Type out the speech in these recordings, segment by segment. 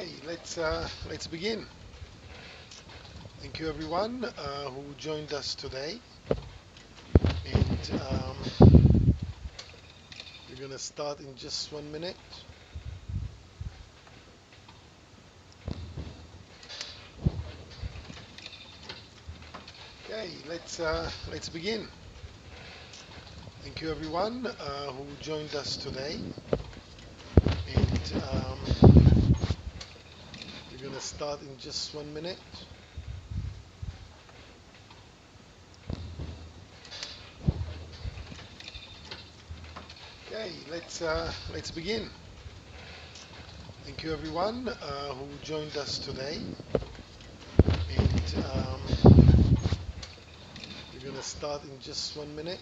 Let's begin. Thank you everyone who joined us today, and we're gonna start in just 1 minute. Let's begin. Thank you everyone who joined us today, and we're gonna start in just 1 minute. Let's begin. Thank you everyone who joined us today, and we're gonna start in just 1 minute.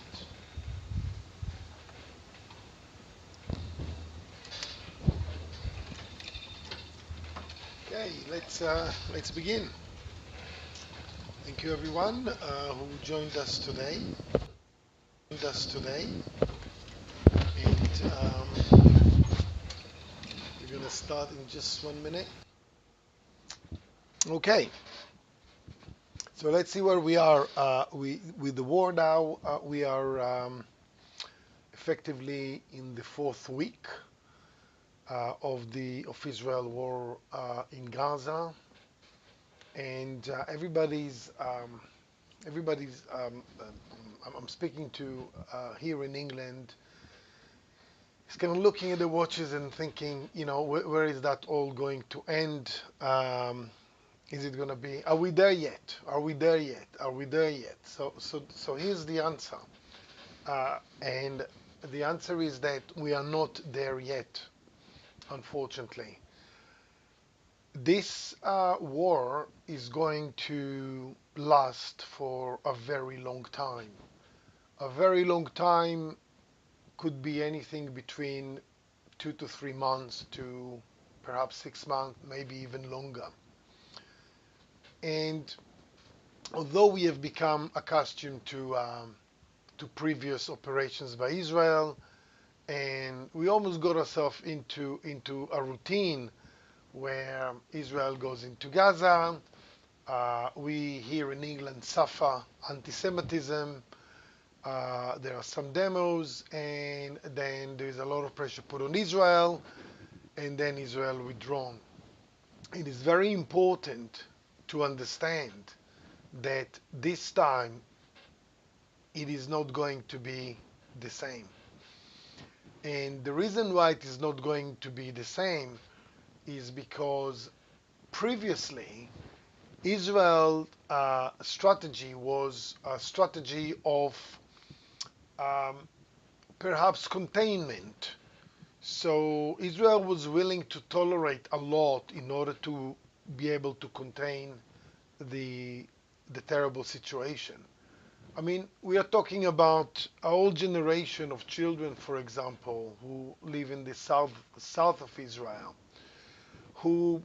Let's begin. Thank you everyone who joined us today, and we're gonna start in just 1 minute. Okay, so let's see where we are. With the war now, we are effectively in the fourth week of Israel war in Gaza, and I'm speaking to here in England. He's kind of looking at the watches and thinking, where is that all going to end? Is it going to be? Are we there yet? Are we there yet? Are we there yet? So here's the answer, and the answer is that we are not there yet, unfortunately. This war is going to last for a very long time. A very long time could be anything between 2 to 3 months to perhaps 6 months, maybe even longer. And although we have become accustomed to previous operations by Israel, and we almost got ourselves into a routine where Israel goes into Gaza, we here in England suffer anti-Semitism. There are some demos, and then there's a lot of pressure put on Israel, and then Israel withdrawn. It is very important to understand that this time it is not going to be the same. And the reason why it is not going to be the same is because previously Israel's strategy was a strategy of perhaps containment. So Israel was willing to tolerate a lot in order to be able to contain the terrible situation. I mean, we are talking about a whole generation of children, for example, who live in the south of Israel, who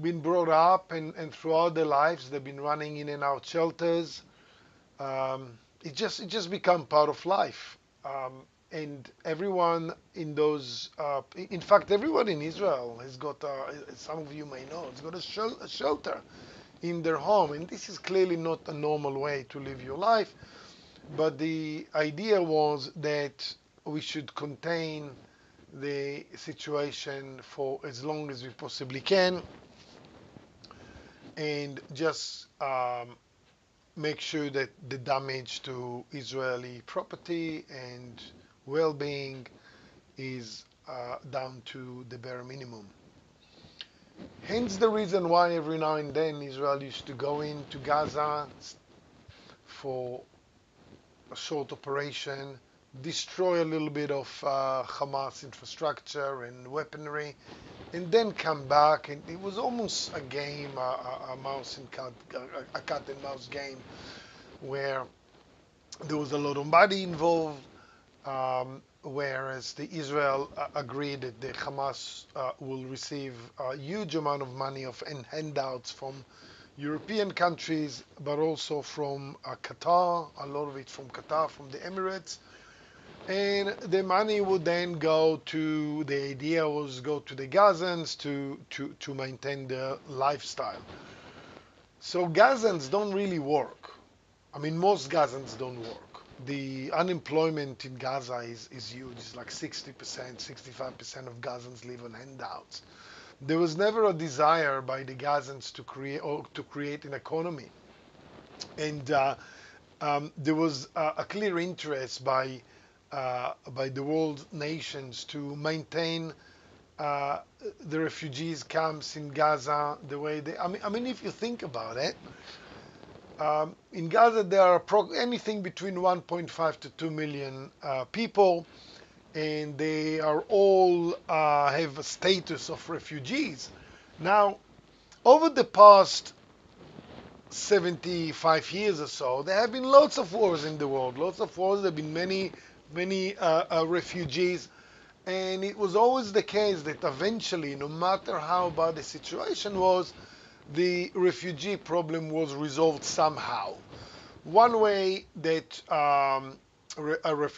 been brought up and throughout their lives they've been running in and out shelters. It just become part of life. And everyone in those, in fact, everyone in Israel has got, some of you may know, has got a shelter in their home, and this is clearly not a normal way to live your life. But the idea was that we should contain the situation for as long as we possibly can, and just make sure that the damage to Israeli property and well-being is down to the bare minimum. Hence the reason why every now and then Israel used to go into Gaza for a short operation, destroy a little bit of Hamas infrastructure and weaponry, and then come back. And it was almost a game, a cat and mouse game, where there was a lot of money involved. Whereas the Israel agreed that the Hamas will receive a huge amount of money and handouts from European countries, but also from Qatar, a lot of it from Qatar, from the Emirates. And the money would then go to, the idea was go to the Gazans to maintain their lifestyle. So Gazans don't really work. I mean, most Gazans don't work. The unemployment in Gaza is huge. It's like 60%, 65% of Gazans live on handouts. There was never a desire by the Gazans to create an economy, and there was a clear interest by the world nations to maintain uh, the refugees camps in Gaza the way they. I mean, if you think about it, in Gaza there are anything between 1.5 to 2 million people, and they are all have a status of refugees. Now, over the past 75 years or so, there have been lots of wars in the world, lots of wars. There have been many refugees, and it was always the case that eventually, no matter how bad the situation was, the refugee problem was resolved somehow. One way that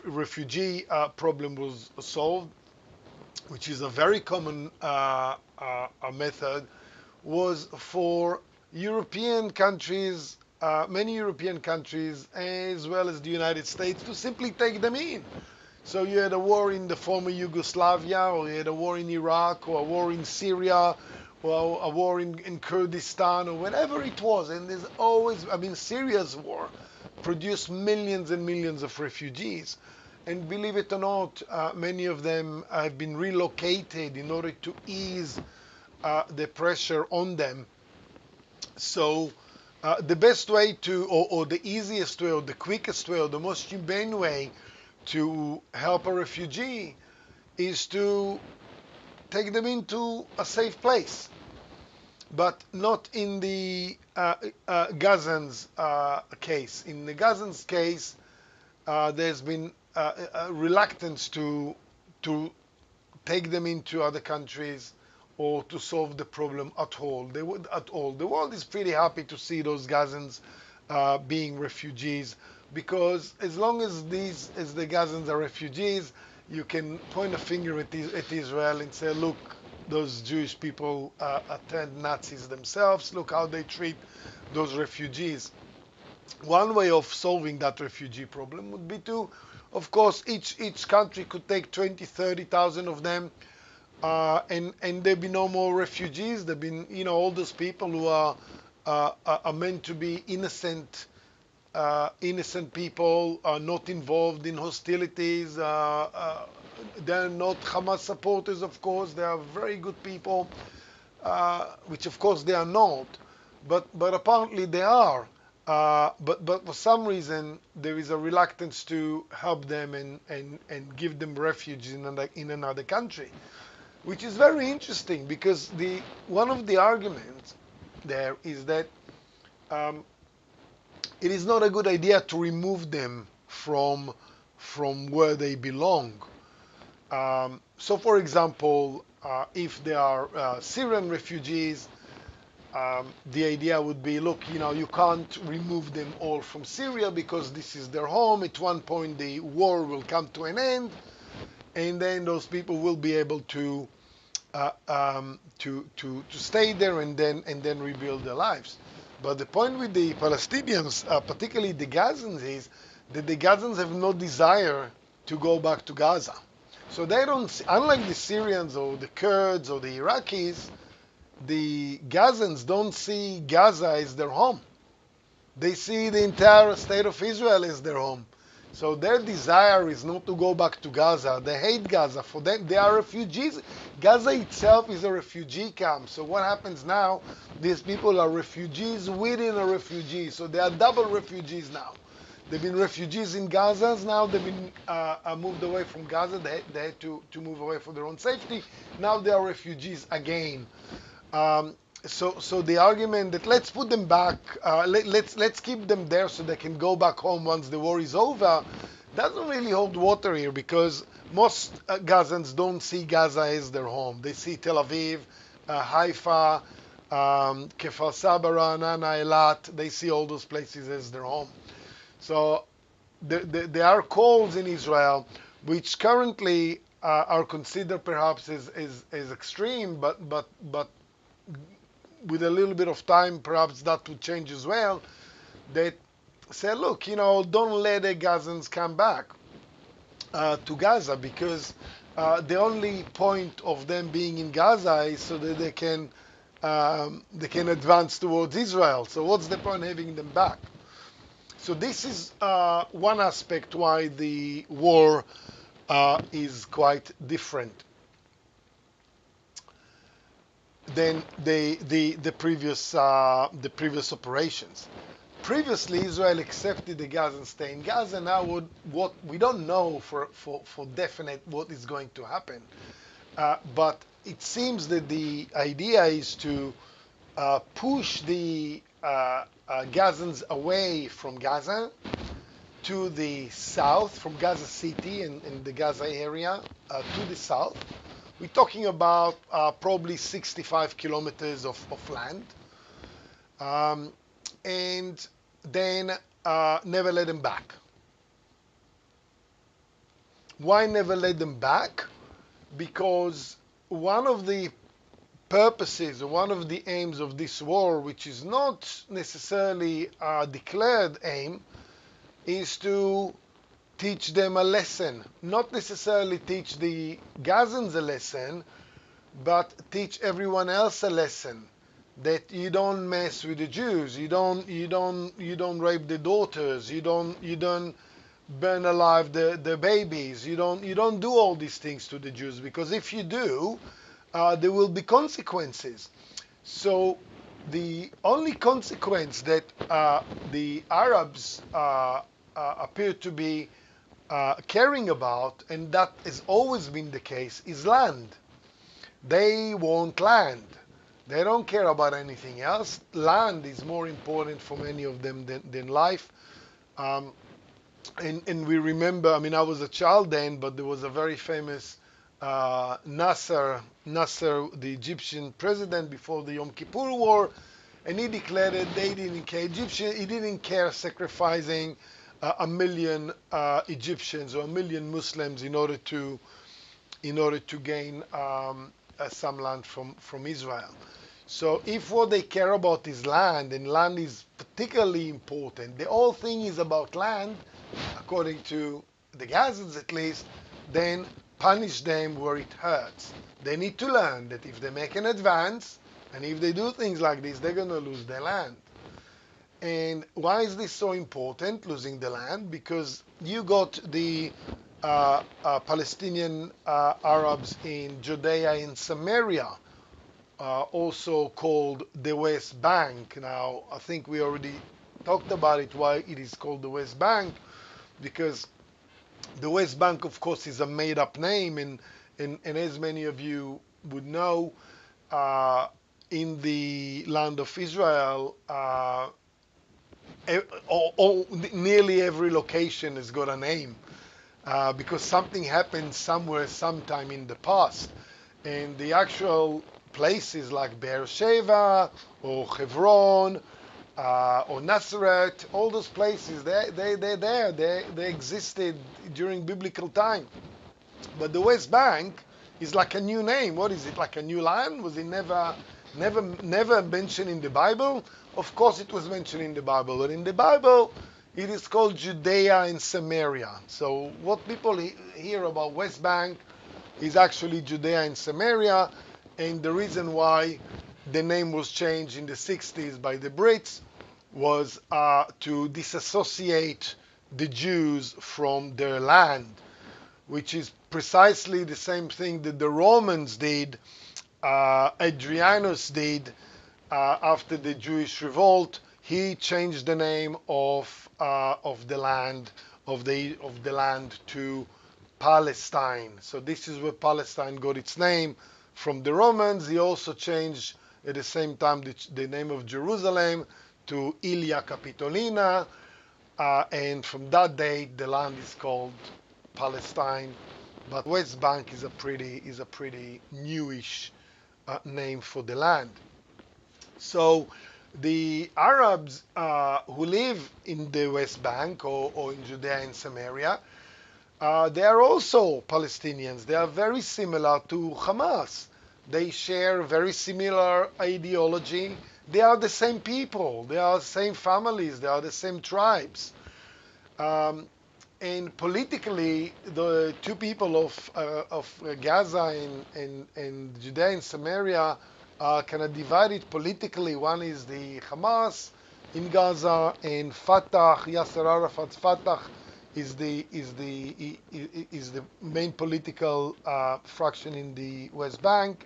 refugee problem was solved, which is a very common method, was for European countries, many European countries, as well as the United States, to simply take them in. So you had a war in the former Yugoslavia, or you had a war in Iraq, or a war in Syria, or a war in Kurdistan, or whatever it was. And there's always, I mean, Syria's war produced millions and millions of refugees. And believe it or not, many of them have been relocated in order to ease the pressure on them. So the best way to, or the easiest way, or the quickest way, or the most humane way to help a refugee is to take them into a safe place, but not in the Gazans case. In the Gazans case, there's been a reluctance to take them into other countries or to solve the problem at all. They would at all. The world is pretty happy to see those Gazans being refugees, because as long as the Gazans are refugees, you can point a finger at Israel and say, look, those Jewish people turned Nazis themselves. Look how they treat those refugees. One way of solving that refugee problem would be to, of course, each country could take 20, 30,000 of them, and there'd be no more refugees. There'd been, all those people who are meant to be innocent people, are not involved in hostilities. They're not Hamas supporters, of course. They are very good people, which of course they are not, but apparently they are. But for some reason there is a reluctance to help them and give them refuge in another country, which is very interesting, because the one of the arguments there is that it is not a good idea to remove them from where they belong. So, for example, if they are Syrian refugees, the idea would be, look, you can't remove them all from Syria because this is their home. At one point, the war will come to an end, and then those people will be able to stay there and then rebuild their lives. But the point with the Palestinians, particularly the Gazans, is that the Gazans have no desire to go back to Gaza. So they don't, unlike the Syrians or the Kurds or the Iraqis, the Gazans don't see Gaza as their home. They see the entire state of Israel as their home. So their desire is not to go back to Gaza. They hate Gaza. For them, they are refugees. Gaza itself is a refugee camp. So what happens now? These people are refugees within a refugee. So they are double refugees now. They've been refugees in Gaza. Now they've been moved away from Gaza. They had to move away for their own safety. Now they are refugees again. So the argument that let's put them back, let's keep them there so they can go back home once the war is over, doesn't really hold water here, because most Gazans don't see Gaza as their home. They see Tel Aviv, Haifa, Kfar Saba, Ra'anana, Eilat. They see all those places as their home. So there are calls in Israel which currently are considered perhaps as extreme, but with a little bit of time, perhaps that would change as well. That say, look, don't let the Gazans come back to Gaza, because the only point of them being in Gaza is so that they can advance towards Israel. So what's the point having them back? So this is one aspect why the war is quite different than the previous operations. Previously, Israel accepted the Gaza and stay in Gaza. Now, what we don't know for definite what is going to happen, but it seems that the idea is to push the Gazans away from Gaza to the south, from Gaza City and the Gaza area to the south. We're talking about probably 65 kilometers of land. And then never let them back. Why never let them back? Because one of the purposes, or one of the aims of this war, which is not necessarily a declared aim, is to teach them a lesson. Not necessarily teach the Gazans a lesson, but teach everyone else a lesson. That you don't mess with the Jews, you don't rape the daughters, you don't burn alive the babies, you don't do all these things to the Jews, because if you do, there will be consequences. So the only consequence that the Arabs appear to be caring about, and that has always been the case, is land. They want land. They don't care about anything else. Land is more important for many of them than life. And we remember, I mean, I was a child then, but there was a very famous Nasser, the Egyptian president before the Yom Kippur War, and he declared that they didn't care. He didn't care sacrificing a million Egyptians or a million Muslims in order to gain some land from Israel. So if what they care about is land, and land is particularly important, the whole thing is about land, according to the Gazans at least, then punish them where it hurts. They need to learn that if they make an advance, and if they do things like this, they're going to lose their land. And why is this so important, losing the land? Because you got the Palestinian Arabs in Judea and Samaria, also called the West Bank. Now, I think we already talked about it, why it is called the West Bank, because the West Bank, of course, is a made-up name, and as many of you would know, in the land of Israel, nearly every location has got a name, because something happened somewhere sometime in the past. And the actual places like Beersheba or Hebron or Nazareth, all those places, they're there. They existed during biblical time. But the West Bank is like a new name. What is it, like a new land? Was it never mentioned in the Bible? Of course it was mentioned in the Bible, but in the Bible it is called Judea and Samaria. So what people hear about West Bank is actually Judea and Samaria, and the reason why the name was changed in the 60s by the Brits was to disassociate the Jews from their land, which is precisely the same thing that the Romans did, Adrianus did after the Jewish revolt. He changed the name of the land to Palestine. So this is where Palestine got its name from the Romans. He also changed at the same time the name of Jerusalem to Ilia Capitolina, and from that date the land is called Palestine. But West Bank is a pretty newish name for the land. So the Arabs who live in the West Bank or in Judea and Samaria They are also Palestinians. They are very similar to Hamas. They share very similar ideology. They are the same people. They are the same families. They are the same tribes. Um, and politically, the two people of Gaza and Judea and Samaria are kind of divided politically. One is the Hamas in Gaza, and Fatah, Yasser Arafat's Fatah, is the main political fraction in the West Bank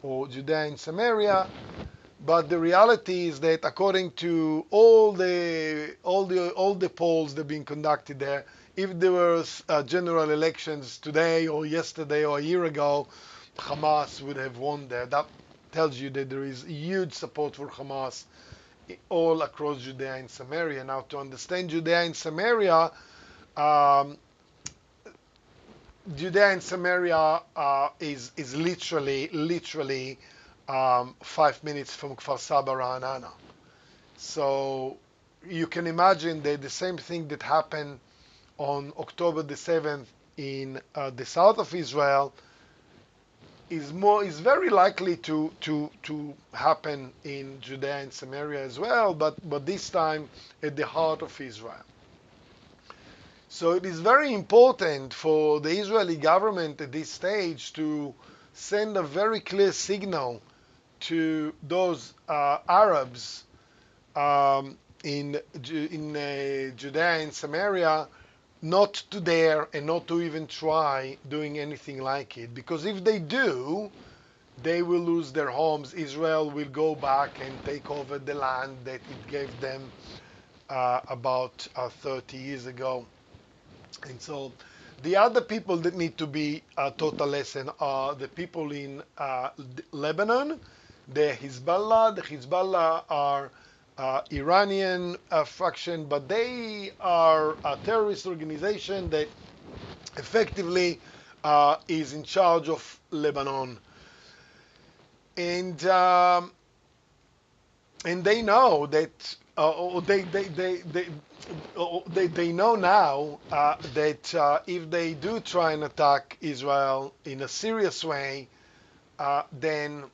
or Judea and Samaria. But the reality is that according to all the polls that have been conducted there, if there was general elections today or yesterday or a year ago, Hamas would have won there. That tells you that there is huge support for Hamas all across Judea and Samaria. Now, to understand Judea and Samaria, um, Judea and Samaria is literally 5 minutes from Kfar Saba Ra'anana. So you can imagine that the same thing that happened on October the 7th in the south of Israel is very likely to happen in Judea and Samaria as well, but this time at the heart of Israel. So it is very important for the Israeli government at this stage to send a very clear signal to those Arabs in Judea and Samaria not to dare and not to even try doing anything like it. Because if they do, they will lose their homes. Israel will go back and take over the land that it gave them about 30 years ago. And so the other people that need to be taught a lesson are the people in Lebanon, the Hezbollah. The Hezbollah are Iranian faction, but they are a terrorist organization that effectively is in charge of Lebanon. And they know that they know now that if they do try and attack Israel in a serious way, then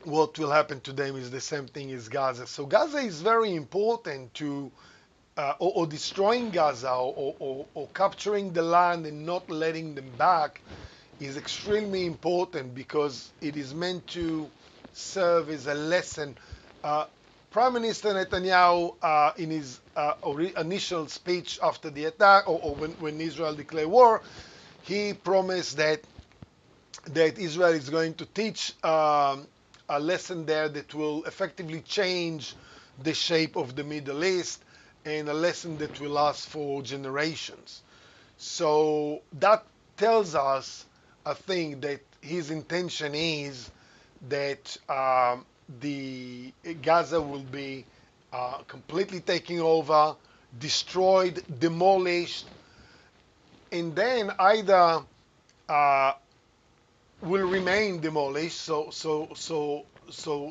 what will happen to them is the same thing as Gaza. So Gaza is very important or destroying Gaza or capturing the land and not letting them back is extremely important because it is meant to serve as a lesson. Prime Minister Netanyahu, in his initial speech after the attack, or when Israel declared war, he promised that Israel is going to teach a lesson there that will effectively change the shape of the Middle East, and a lesson that will last for generations. So that tells us, I think, that his intention is that the Gaza will be completely taken over, destroyed, demolished, and then either will remain demolished, so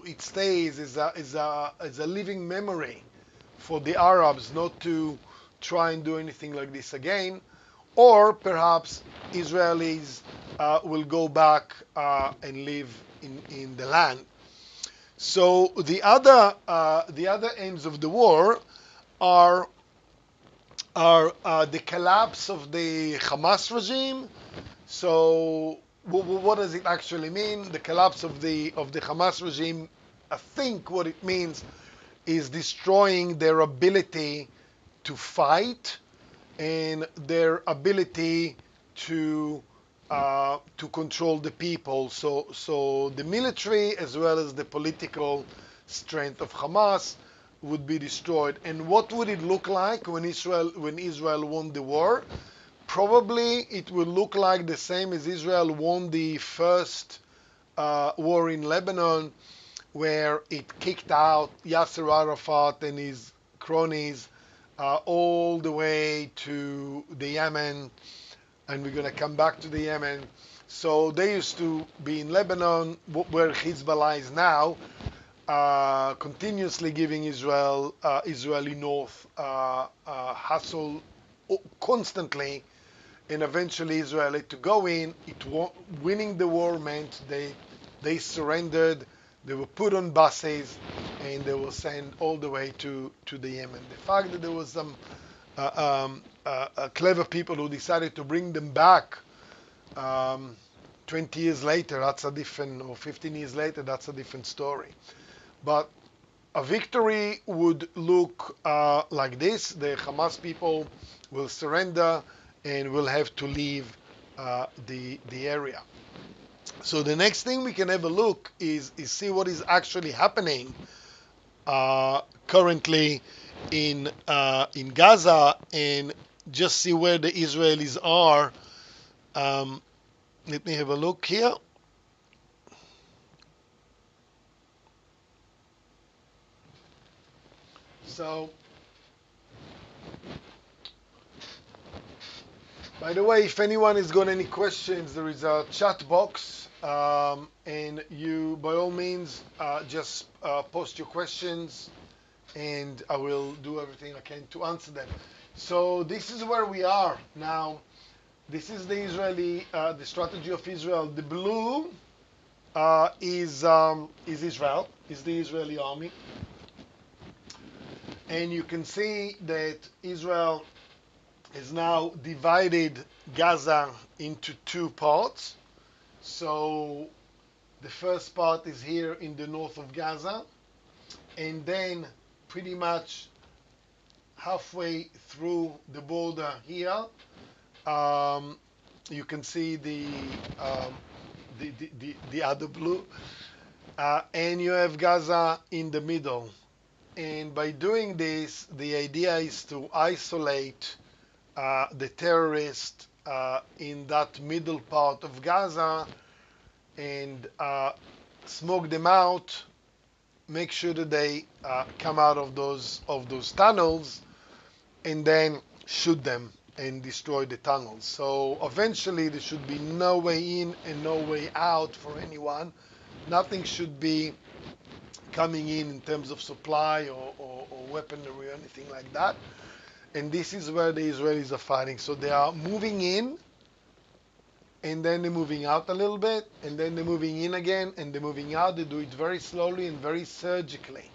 it stays as a living memory for the Arabs not to try and do anything like this again, or perhaps Israelis will go back and live in the land. So the other ends of the war are the collapse of the Hamas regime. So what does it actually mean? The collapse of the Hamas regime, I think what it means is destroying their ability to fight and their ability to control the people. So the military as well as the political strength of Hamas would be destroyed. And what would it look like when Israel won the war? Probably it will look like the same as Israel won the first war in Lebanon, where it kicked out Yasser Arafat and his cronies all the way to the Yemen, and we're going to come back to the Yemen. So they used to be in Lebanon, where Hezbollah is now, continuously giving Israeli North hassle constantly. and eventually Israel had to go in. Winning the war meant they surrendered. They were put on buses and they were sent all the way to the Yemen. The fact that there was some clever people who decided to bring them back um, 20 years later, that's a different, or 15 years later, that's a different story. But a victory would look like this. The Hamas people will surrender and will have to leave the area. So the next thing we can have a look is see what is actually happening currently in Gaza, and just see where the Israelis are. Um, Let me have a look here. So, by the way, if anyone has got any questions, there is a chat box, and you, by all means, just post your questions, and I will do everything I can to answer them. So this is where we are now. This is the strategy of Israel. The blue is Israel, is the Israeli army, and you can see that Israel has now divided Gaza into two parts. So the first part is here in the north of Gaza, and then pretty much halfway through the border here, um, you can see um, the other blue, and you have Gaza in the middle. And by doing this, the idea is to isolate the terrorists in that middle part of Gaza and smoke them out, make sure that they come out of those tunnels, and then shoot them and destroy the tunnels. So eventually there should be no way in and no way out for anyone. Nothing should be coming in terms of supply or weaponry or anything like that. And this is where the Israelis are fighting. So they are moving in, and then they're moving out a little bit, and then they're moving in again, and they're moving out. They do it very slowly and very surgically.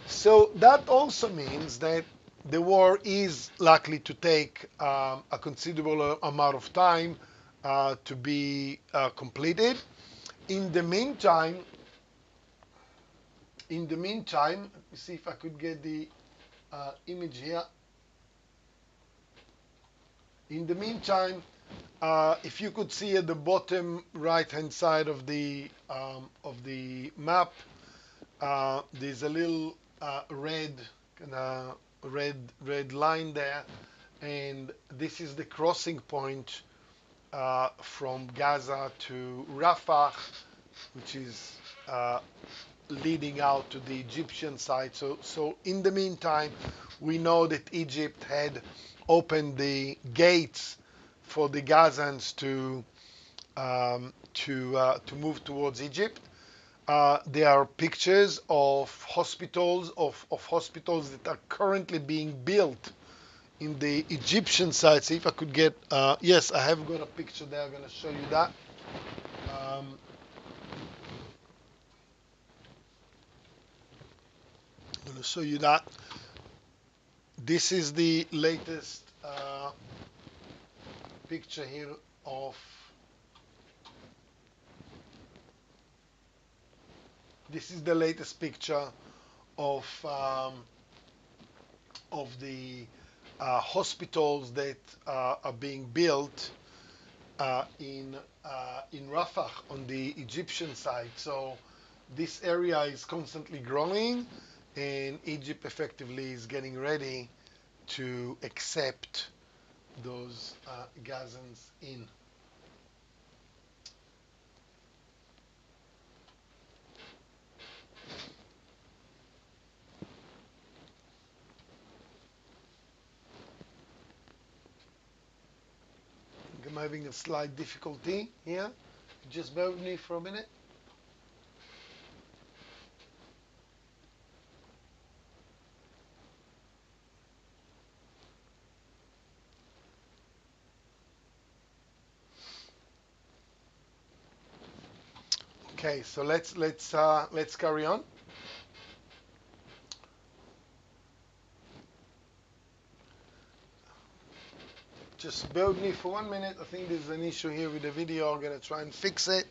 So that also means that the war is likely to take a considerable amount of time to be completed. In the meantime, let me see if I could get the image here. In the meantime, if you could see at the bottom right-hand side of the map, there's a little red red line there, and this is the crossing point from Gaza to Rafah, which is leading out to the Egyptian side. So in the meantime, we know that Egypt had opened the gates for the Gazans to move towards Egypt. There are pictures of hospitals that are currently being built in the Egyptian side. See if I could get. Yes, I have got a picture there. I'm going to show you that. Um, I'm going to show you that. This is the latest picture here of. This is the latest picture of the hospitals that are being built in Rafah on the Egyptian side. So this area is constantly growing, and Egypt effectively is getting ready to accept those Gazans in. I'm having a slight difficulty here. Just bear with me for a minute. Okay, so let's carry on. Just bear with me for 1 minute. I think there's an issue here with the video. I'm gonna try and fix it.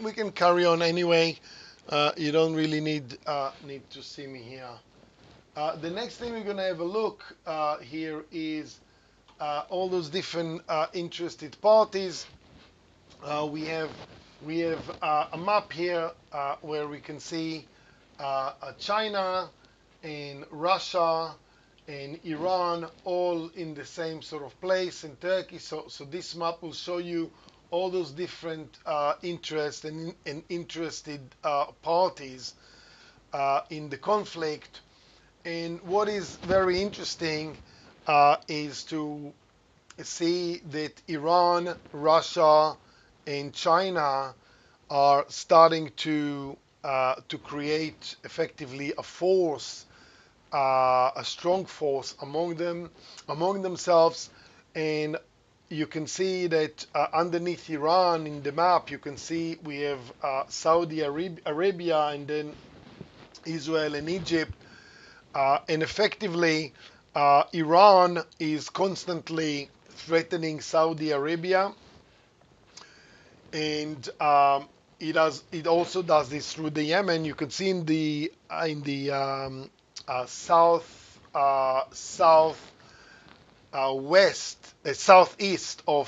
We can carry on anyway. You don't really need to see me here. The next thing we're gonna have a look here is all those different interested parties. We have a map here where we can see China and Russia and Iran all in the same sort of place, in Turkey. So this map will show you all those different interests and interested parties in the conflict. And what is very interesting is to see that Iran, Russia, and China are starting to create effectively a force, a strong force among themselves. And you can see that underneath Iran in the map, you can see we have Saudi Arabia and then Israel and Egypt. And effectively, Iran is constantly threatening Saudi Arabia, and it also does this through the Yemen. You can see in the south west, southeast of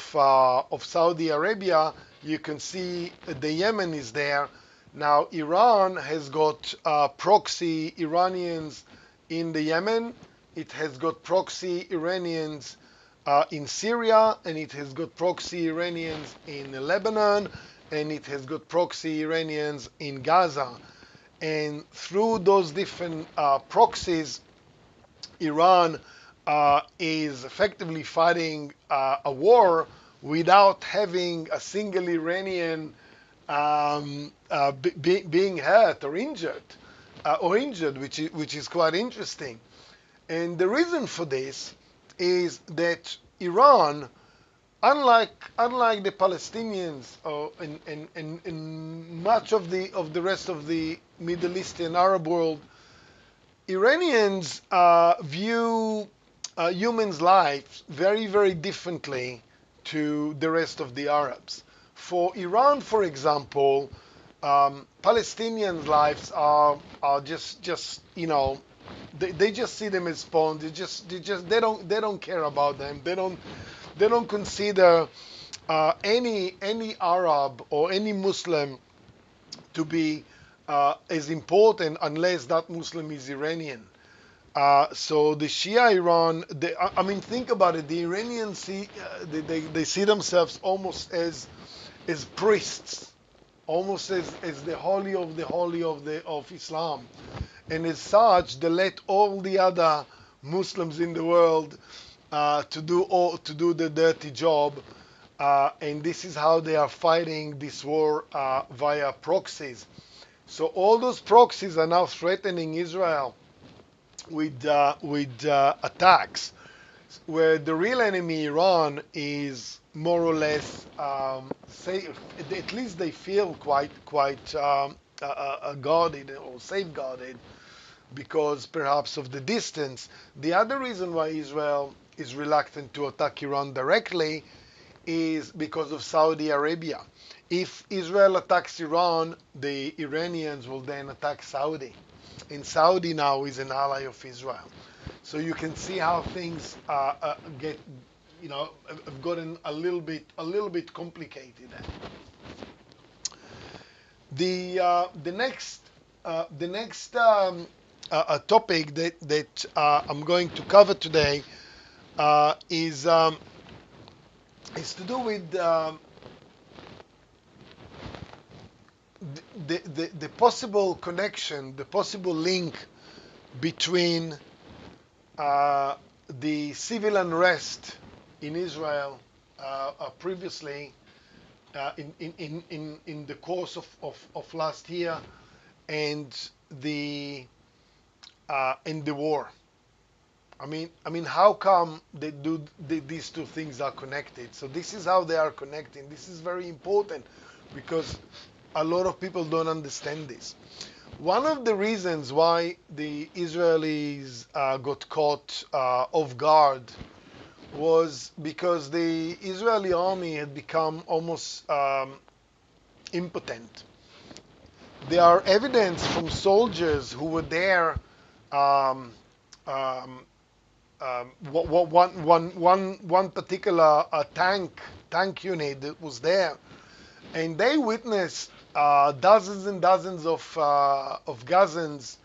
Saudi Arabia. You can see the Yemen is there. Now Iran has got proxy Iranians in the Yemen. It has got proxy Iranians in Syria, and it has got proxy Iranians in Lebanon, and it has got proxy Iranians in Gaza. And through those different proxies, Iran is effectively fighting a war without having a single Iranian being hurt or injured, which is quite interesting. And the reason for this is that Iran, unlike the Palestinians and much of the rest of the Middle Eastern Arab world, Iranians view humans' lives very, very differently to the rest of the Arabs. For Iran, for example, Palestinians' lives are just they just see them as pawns. They don't care about them. They don't consider any Arab or any Muslim to be as important unless that Muslim is Iranian. So the Shia Iran, I mean, think about it. The Iranians they see themselves almost as priests, almost as the holy of the holy of Islam, and as such, they let all the other Muslims in the world to do the dirty job. And this is how they are fighting this war via proxies. So all those proxies are now threatening Israel with attacks, where the real enemy, Iran, is more or less safe. At least they feel quite guarded or safeguarded because perhaps of the distance. The other reason why Israel is reluctant to attack Iran directly is because of Saudi Arabia. If Israel attacks Iran, the Iranians will then attack Saudi. And Saudi now is an ally of Israel. So you can see how things have gotten a little bit complicated. The next topic that I'm going to cover today is to do with the possible connection, the possible link between the civil unrest in Israel previously in the course of last year, and the war. How come these two things are connected? So this is how they are connecting. This is very important because a lot of people don't understand this. One of the reasons why the Israelis got caught off guard was because the Israeli army had become almost impotent. There are evidence from soldiers who were there. Um, um, one particular tank unit that was there, and they witnessed dozens and dozens of Gazans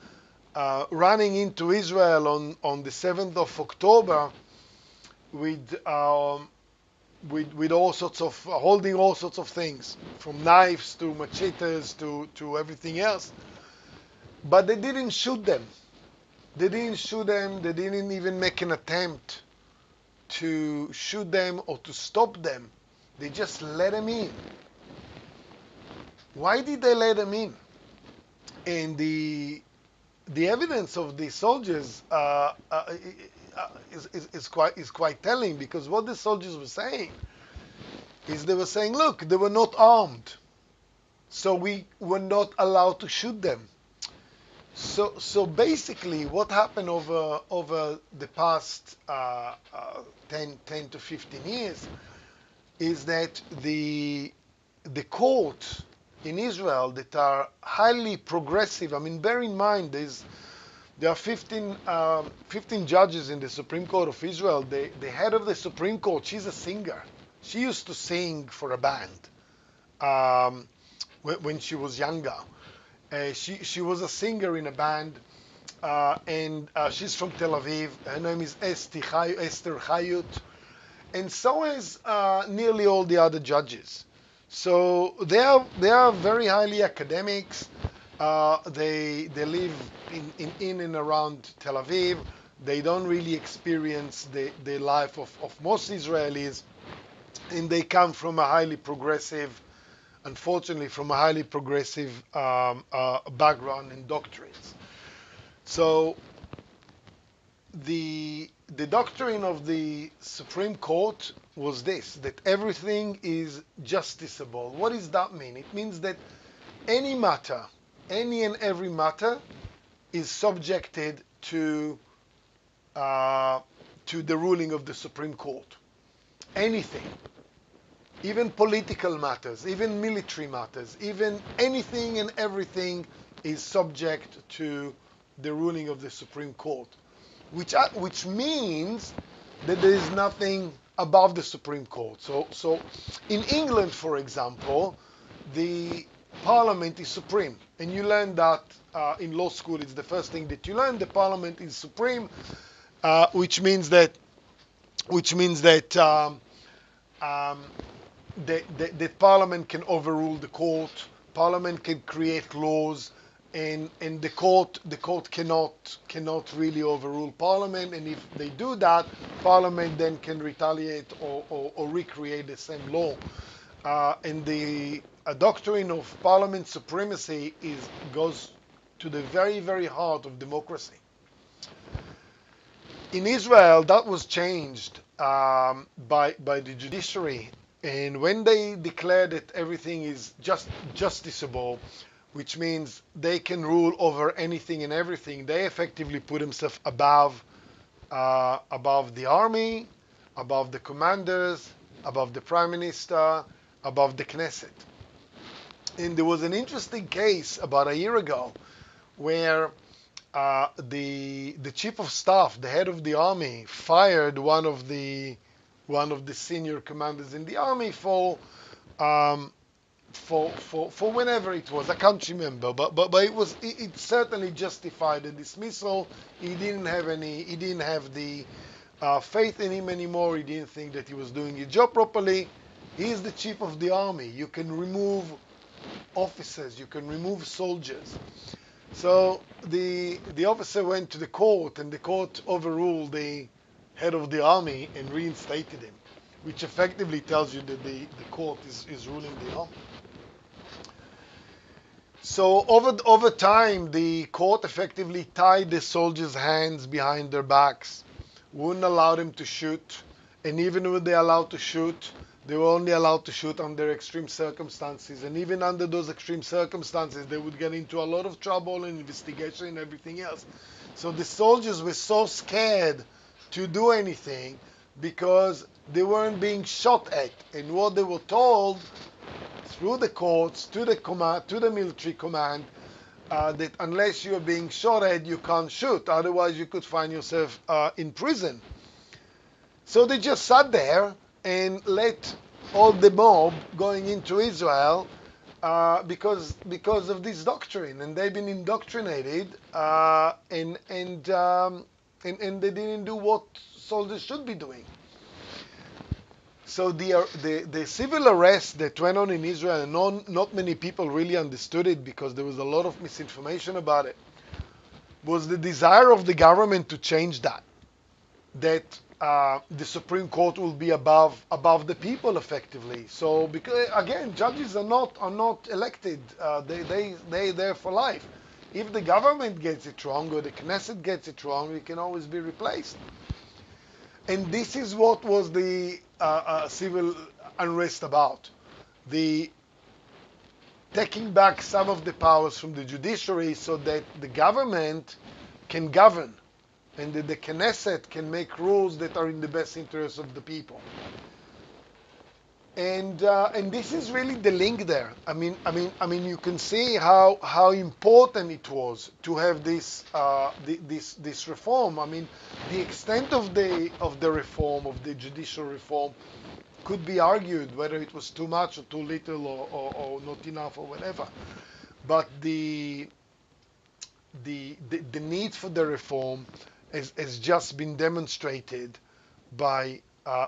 running into Israel on the 7th of October with all sorts of holding all sorts of things, from knives to machetes to everything else. But they didn't shoot them. They didn't shoot them. They didn't even make an attempt to shoot them or to stop them. They just let them in. Why did they let them in? And the evidence of the soldiers is quite telling, because what the soldiers were saying is they were saying, look, they were not armed, so we were not allowed to shoot them. So basically, what happened over the past 10 to 15 years is that the courts in Israel that are highly progressive. Bear in mind, there are 15 judges in the Supreme Court of Israel. The head of the Supreme Court, she's a singer. She used to sing for a band when she was younger. She was a singer in a band, and she's from Tel Aviv. Her name is Esther Chayut, and so is nearly all the other judges. So they are very highly academics. They live in and around Tel Aviv. They don't really experience the life of most Israelis, and they come from a highly progressive, unfortunately, from a highly progressive background and doctrines. So the doctrine of the Supreme Court was this, that everything is justiciable. What does that mean? It means that any matter, any and every matter, is subjected to the ruling of the Supreme Court. Anything, even political matters, even military matters, even anything and everything is subject to the ruling of the Supreme Court, which means that there is nothing above the Supreme Court. So in England, for example, the Parliament is supreme, and you learn that in law school. It's the first thing that you learn. The Parliament is supreme, which means that that Parliament can overrule the court. Parliament can create laws, and the court cannot really overrule Parliament. And if they do that, Parliament then can retaliate or recreate the same law. And the doctrine of Parliament supremacy goes to the very, very heart of democracy. In Israel, that was changed by the judiciary, and when they declared that everything is justiciable, which means they can rule over anything and everything, they effectively put themselves above the army, above the commanders, above the prime minister, above the Knesset. And there was an interesting case about a year ago where the chief of staff, the head of the army, fired one of the senior commanders in the army for whenever it was. I can't remember, but it certainly justified the dismissal. He didn't have the faith in him anymore. He didn't think that he was doing his job properly. He is the chief of the army. You can remove officers. You can remove soldiers. So the officer went to the court, and the court overruled the head of the army and reinstated him. which effectively tells you that the court is ruling the army. So over time, the court effectively tied the soldiers' hands behind their backs, wouldn't allow them to shoot, and even when they allowed to shoot, they were only allowed to shoot under extreme circumstances. And even under those extreme circumstances, they would get into a lot of trouble and investigation and everything else. So the soldiers were so scared to do anything because they weren't being shot at. And what they were told through the courts to the command, to the military command, that unless you're being shot at, you can't shoot. Otherwise, you could find yourself in prison. So they just sat there and let all the mob going into Israel because of this doctrine, and they've been indoctrinated, and they didn't do what soldiers should be doing. So the civil arrest that went on in Israel, and not many people really understood it because there was a lot of misinformation about it, was the desire of the government to change that. That the Supreme Court will be above the people effectively. So because again, judges are not elected. They're there for life. If the government gets it wrong or the Knesset gets it wrong, it can always be replaced. And this is what was the civil unrest about. The taking back some of the powers from the judiciary so that the government can govern and that the Knesset can make rules that are in the best interest of the people. And this is really the link there. I mean, you can see how important it was to have this reform. I mean, the extent of the reform, of the judicial reform, could be argued whether it was too much or too little or not enough or whatever. But the need for the reform has just been demonstrated by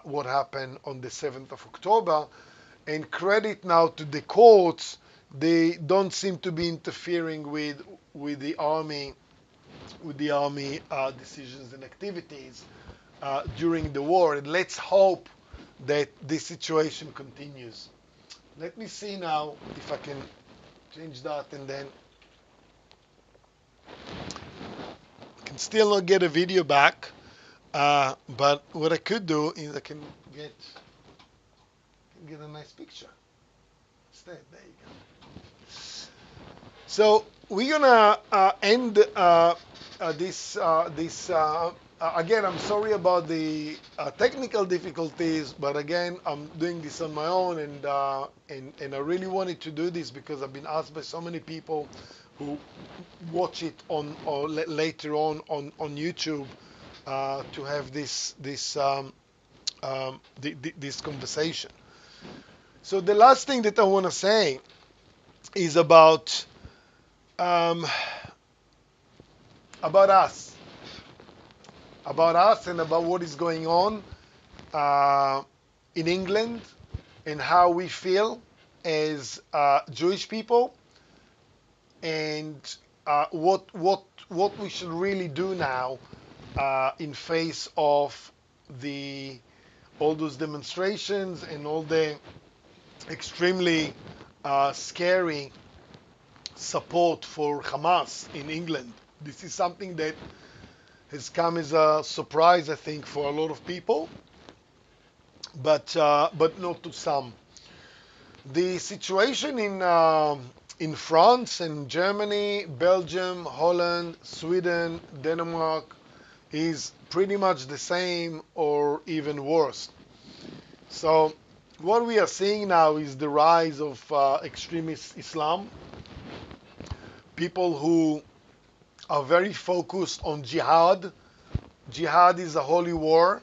what happened on the 7th of October. And credit now to the courts, they don't seem to be interfering with the army decisions and activities during the war. And let's hope that this situation continues. Let me see now if I can change that, and then I can still not get a video back. But what I could do is I can get a nice picture instead. There you go. So we're gonna end this. Again, I'm sorry about the technical difficulties, but again, I'm doing this on my own, and I really wanted to do this because I've been asked by so many people who watch it on or later on YouTube to have this conversation. So the last thing that I want to say is about us, and about what is going on in England, and how we feel as Jewish people, and what we should really do now in face of all those demonstrations and all the extremely scary support for Hamas in England. This is something that has come as a surprise, I think, for a lot of people, but not to some. The situation in France and Germany, Belgium, Holland, Sweden, Denmark is pretty much the same or even worse. So what we are seeing now is the rise of extremist Islam, people who are very focused on jihad. Jihad is a holy war,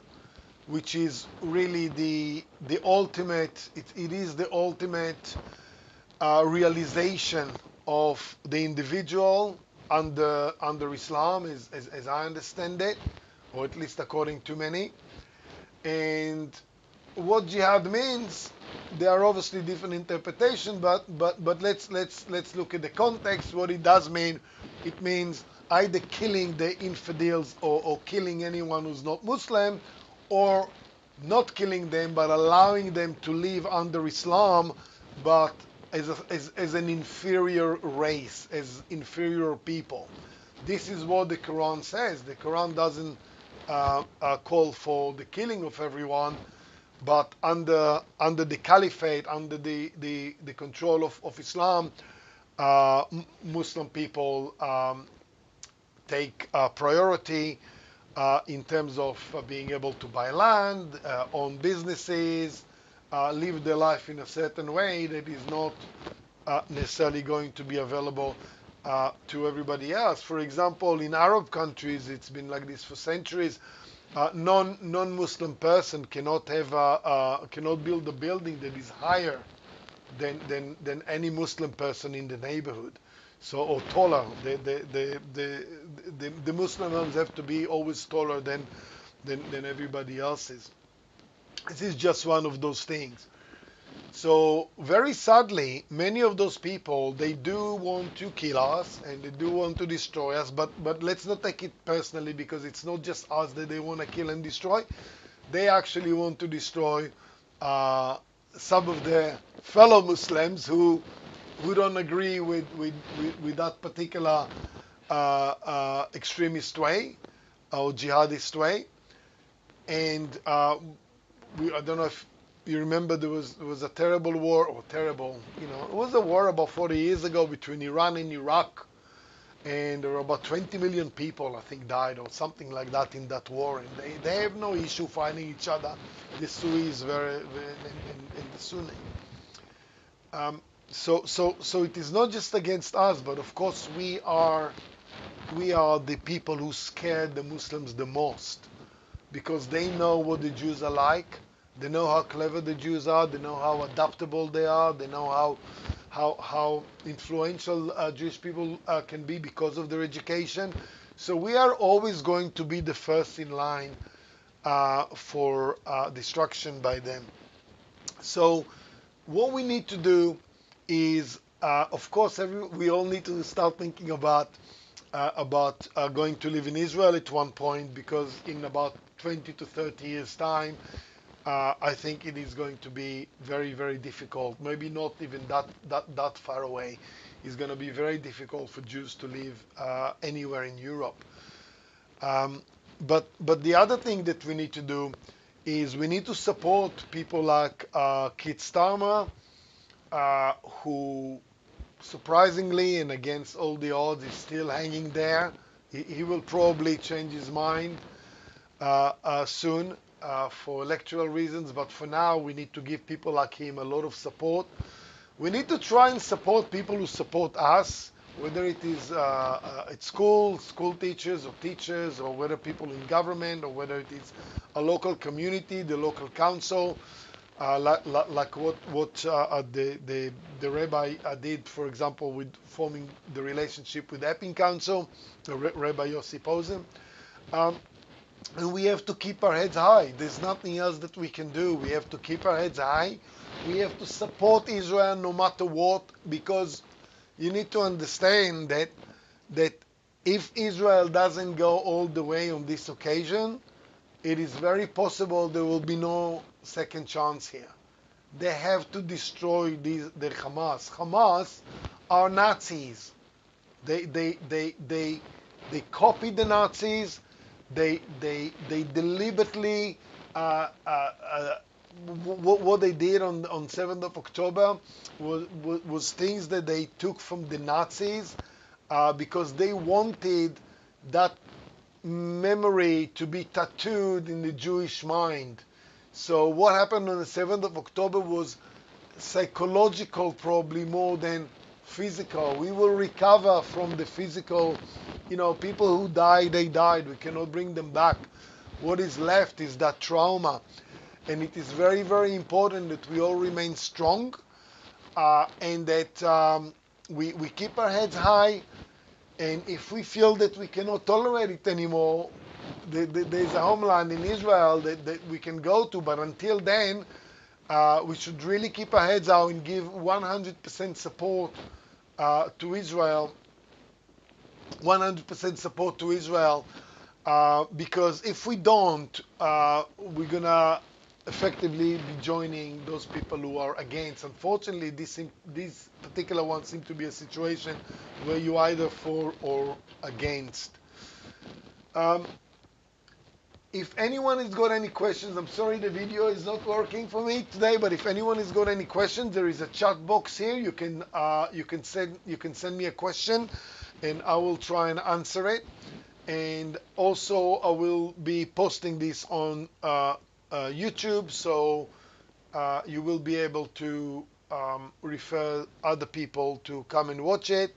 which is really the ultimate, it is the ultimate realization of the individual under Islam, as I understand it, or at least according to many. And what jihad means, there are obviously different interpretations, but let's look at the context. What it does mean, it means either killing the infidels or killing anyone who's not Muslim, or not killing them, but allowing them to live under Islam, but as an inferior race, as inferior people. This is what the Quran says. The Quran doesn't call for the killing of everyone, but under the caliphate, under the control of Islam, Muslim people take priority in terms of being able to buy land, own businesses, live their life in a certain way that is not necessarily going to be available to everybody else. For example, in Arab countries, it's been like this for centuries. Non-Muslim person cannot build a building that is higher than any Muslim person in the neighborhood. So, or taller. The Muslim homes have to be always taller than everybody else's. This is just one of those things. So very sadly, many of those people, they do want to kill us and they do want to destroy us, but let's not take it personally, because it's not just us that they want to kill and destroy. They actually want to destroy uh, some of their fellow Muslims who don't agree with that particular extremist way or jihadist way. And I don't know if you remember, there was a terrible war, or terrible, it was a war about 40 years ago between Iran and Iraq, and there were about 20 million people, I think, died or something like that in that war, and they have no issue fighting each other, the Sunnis and the Sunni. So it is not just against us, but of course we are the people who scared the Muslims the most, because they know what the Jews are like. They know how clever the Jews are. They know how adaptable they are. They know how influential Jewish people can be because of their education. So we are always going to be the first in line for destruction by them. So what we need to do is, of course, we all need to start thinking about going to live in Israel at one point, because in about 20 to 30 years time, I think it is going to be very, very difficult. Maybe not even that far away. It's going to be very difficult for Jews to live anywhere in Europe. But the other thing that we need to do is we need to support people like Keith Starmer, who surprisingly and against all the odds is still hanging there. He will probably change his mind soon for electoral reasons, but for now we need to give people like him a lot of support. We need to try and support people who support us, whether it is at school teachers or teachers, or whether people in government, or whether it is a local community, the local council, like what the rabbi did, for example, with forming the relationship with Epping Council, Rabbi Yossi Posen. And we have to keep our heads high. There's nothing else that we can do. We have to keep our heads high. We have to support Israel no matter what, because you need to understand that if Israel doesn't go all the way on this occasion, it is very possible there will be no second chance here. They have to destroy the Hamas. Hamas are Nazis. They copied the Nazis. They deliberately what they did on 7th of October was things that they took from the Nazis, because they wanted that memory to be tattooed in the Jewish mind. So what happened on the 7th of October was psychological, probably more than physical. We will recover from the physical. People who died, they died. We cannot bring them back. What is left is that trauma. And it is very, very important that we all remain strong, and that we keep our heads high. And if we feel that we cannot tolerate it anymore, there's a homeland in Israel that we can go to. But until then, we should really keep our heads out and give 100% support to Israel. 100% support to Israel, because if we don't, we're gonna effectively be joining those people who are against. Unfortunately, this particular one seems to be a situation where you either for or against. Um, if anyone has got any questions, I'm sorry the video is not working for me today, but if anyone has got any questions, there is a chat box here. You can send me a question, and I will try and answer it. And also, I will be posting this on YouTube, so you will be able to refer other people to come and watch it,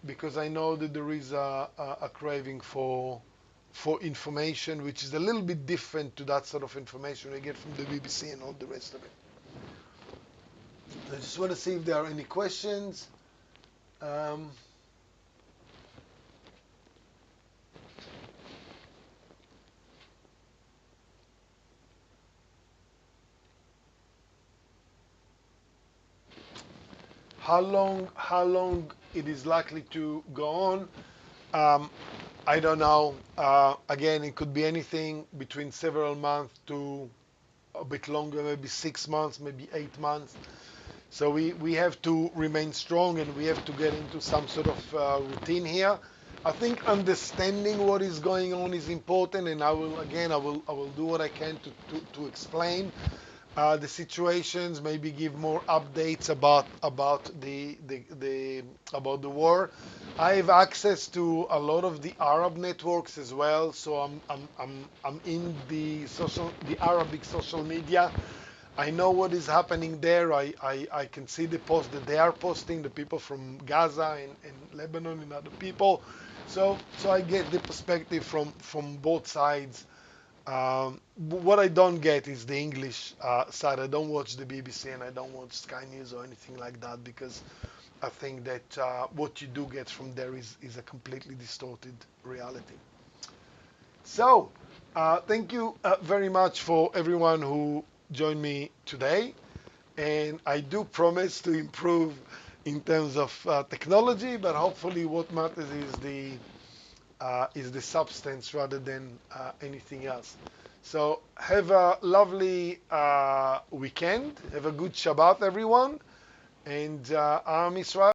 because I know that there is a craving for information which is a little bit different to that sort of information we get from the BBC and all the rest of it. I just want to see if there are any questions. Um, how long it is likely to go on? Um, I don't know. Again, it could be anything between several months to a bit longer, maybe 6 months, maybe 8 months. So we have to remain strong, and we have to get into some sort of routine here. I think understanding what is going on is important, and I will do what I can to explain the situations, maybe give more updates about the war. I have access to a lot of the Arab networks as well, so I'm in the Arabic social media. I know what is happening there. I can see the posts that they are posting, the people from Gaza and Lebanon and other people. So I get the perspective from both sides. What I don't get is the English side. I don't watch the BBC and I don't watch Sky News or anything like that, because I think that what you do get from there is a completely distorted reality. So, thank you very much for everyone who joined me today. And I do promise to improve in terms of technology, but hopefully what matters is the substance rather than anything else. So have a lovely weekend. Have a good Shabbat, everyone. And I'm Israel.